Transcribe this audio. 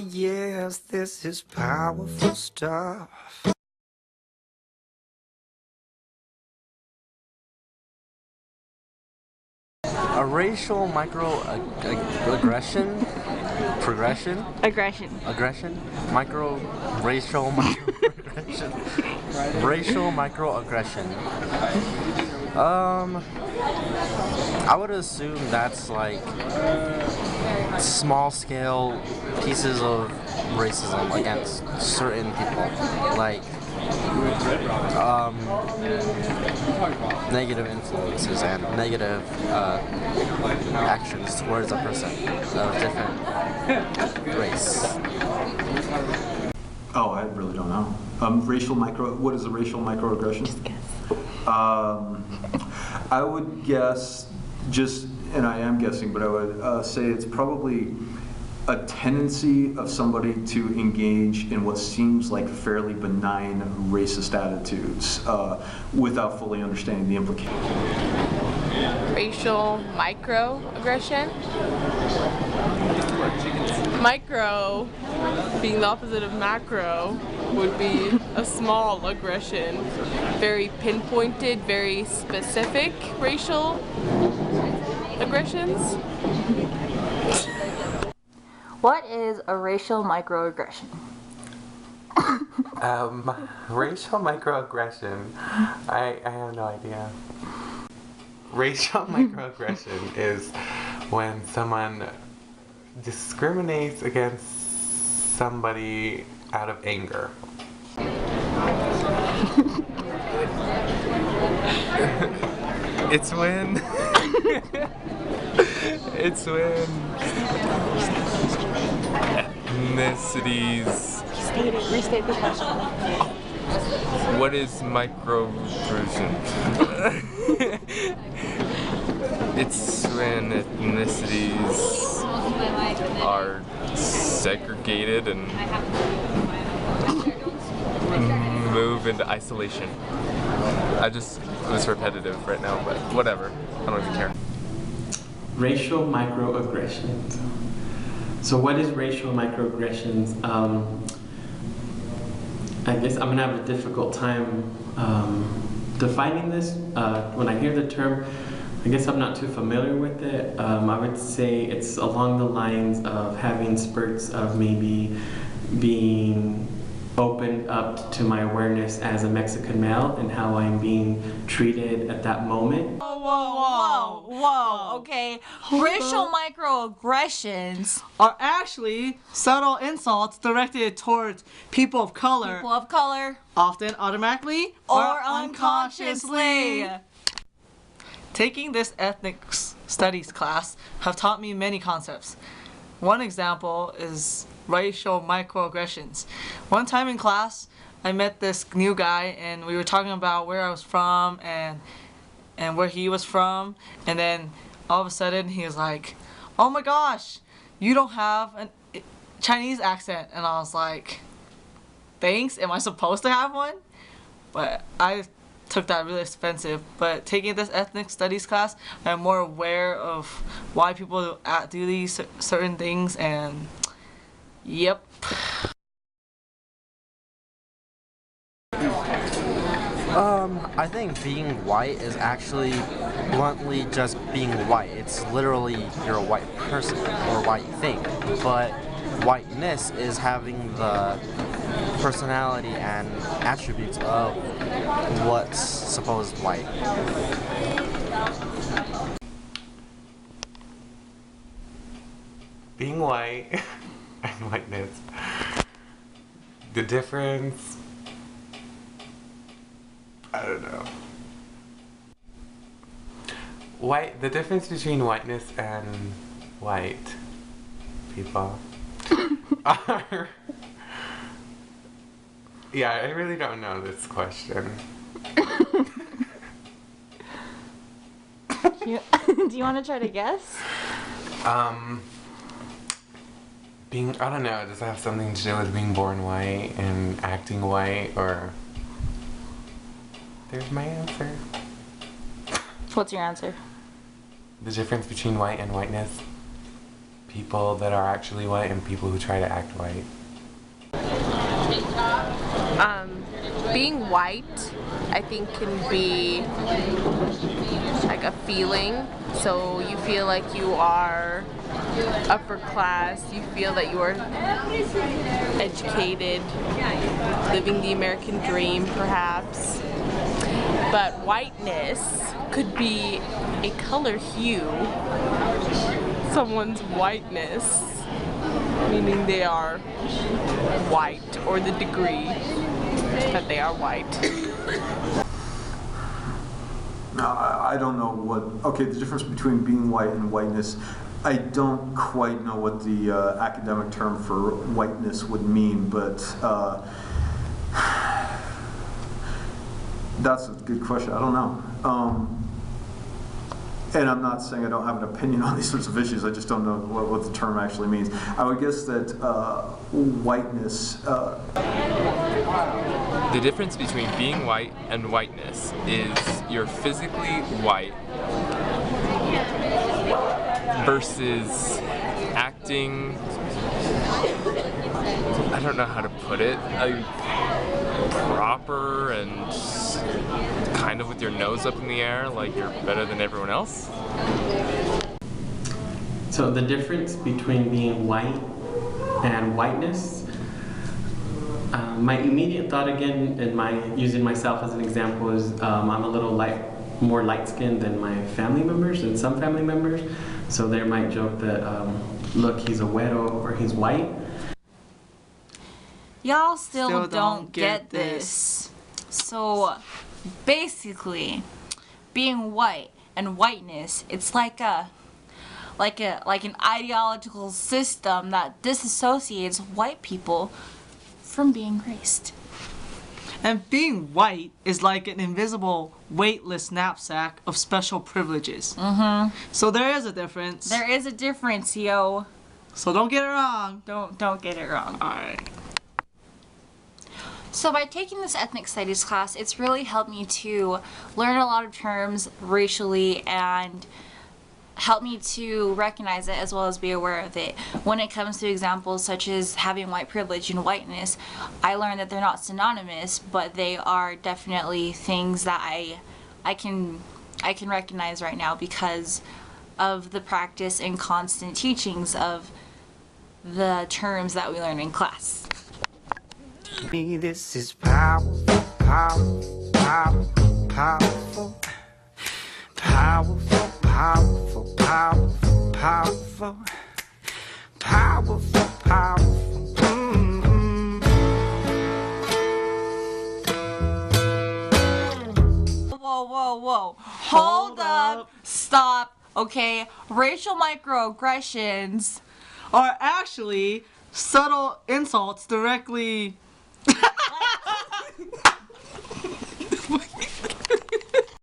yes, this is powerful stuff. A racial microaggression? Progression? Aggression? Racial microaggression. Racial microaggression. I would assume that's like small scale pieces of racism against certain people. Like negative influences and negative actions towards a person of different race. Oh, I really don't know. What is a racial microaggression? Just guess. I would guess, and I am guessing, but I would say it's probably a tendency of somebody to engage in what seems like fairly benign racist attitudes without fully understanding the implications. Racial microaggression? Micro, being the opposite of macro, would be a small aggression. Very pinpointed, very specific racial aggressions. What is a racial microaggression? Racial microaggression. I have no idea. Racial microaggression is when someone discriminates against somebody out of anger. It's when ethnicities. Restate the question. What is microaggression? It's when ethnicities are segregated and move into isolation. It was repetitive right now, but whatever. I don't even care. Racial microaggressions. So what is racial microaggressions? I guess I'm gonna have a difficult time defining this. When I hear the term, I guess I'm not too familiar with it. I would say it's along the lines of having spurts of maybe being opened up to my awareness as a Mexican male and how I'm being treated at that moment. Whoa, okay. Racial microaggressions are actually subtle insults directed towards people of color. Often automatically or unconsciously. Taking this ethnic studies class have taught me many concepts. One example is racial microaggressions. One time in class, I met this new guy and we were talking about where I was from and where he was from, and then all of a sudden he was like, "Oh my gosh, you don't have a Chinese accent." And I was like, "Thanks, am I supposed to have one?" But I took that really offensive. But taking this ethnic studies class, I'm more aware of why people do these certain things, and yep. I think being white is actually bluntly just being white. It's literally you're a white person or white thing. But whiteness is having the personality and attributes of what's supposed white. Being white and whiteness. The difference, I don't know. The difference between whiteness and white people are... Yeah, I really don't know this question. Do you want to try to guess? I don't know, does that have something to do with being born white and acting white, or... There's my answer. What's your answer? The difference between white and whiteness. people that are actually white and people who try to act white. Being white, I think, can be like a feeling. So you feel like you are upper class, you feel that you are educated, living the American dream perhaps. But whiteness could be a color hue, someone's whiteness, meaning they are white, or the degree that they are white. No, I don't know what, okay, the difference between being white and whiteness, I don't quite know what the academic term for whiteness would mean, but that's a good question. I don't know. And I'm not saying I don't have an opinion on these sorts of issues, I just don't know what the term actually means. I would guess that whiteness... The difference between being white and whiteness is you're physically white versus acting, I don't know how to put it, proper and kind of with your nose up in the air like you're better than everyone else. So the difference between being white and whiteness, my immediate thought again, and using myself as an example, is I'm a little more light-skinned than my family members, and some family members, so they might joke that, look, he's a güero or he's white. Y'all still don't get this. So basically, being white and whiteness, it's like an ideological system that disassociates white people from being raced. And being white is like an invisible, weightless knapsack of special privileges. So there is a difference. There is a difference, yo. So don't get it wrong. Don't get it wrong. Alright. So by taking this ethnic studies class, it's really helped me to learn a lot of terms racially and help me to recognize it as well as be aware of it. When it comes to examples such as having white privilege and whiteness, I learned that they're not synonymous, but they are definitely things that I can recognize right now because of the practice and constant teachings of the terms that we learn in class. Me, this is powerful, powerful, powerful, powerful, powerful, powerful, powerful, powerful, powerful, powerful. Whoa. Hold up. Stop. Okay. Racial microaggressions Are actually subtle insults directly